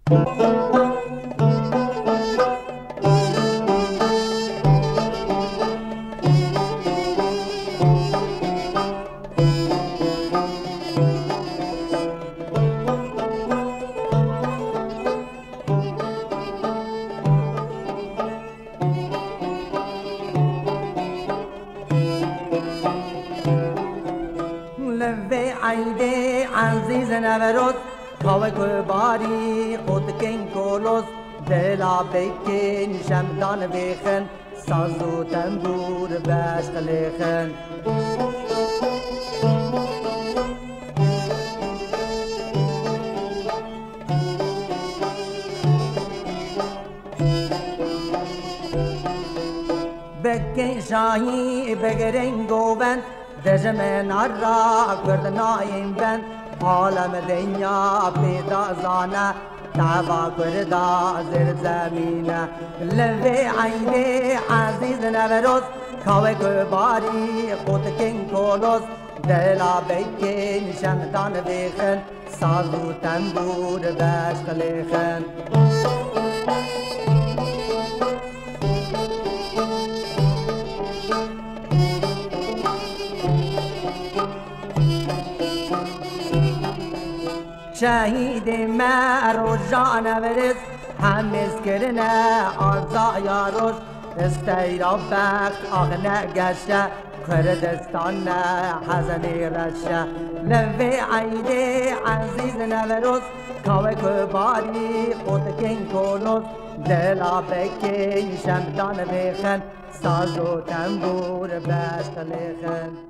لوی عیده عزیز نوروز کاوه که باری خود کن کلوز دلا بکن شمدان بخن ساز و تنبور بشت لیخن بکن شاهی بگرین گوبند دژمن را کرد نایم بند عالم دنیا پیدا زانه دعوا کردا زیر زمینه لوی عینه عزیز نوروز کاوه که باری خود کن کلوز دلا بکن شمدان بخن ساز و تنبور بشت لیخن شهید مرو جان ورز همیز کرنه آزا یاروش استیرا بخت آغنه گشته کردستان حزنی رشه لوی عیده عزیز نوروز کاوه که باری خود کن کلوز دلا بکن شمدان بخن ساز و تنبور بشت لیخن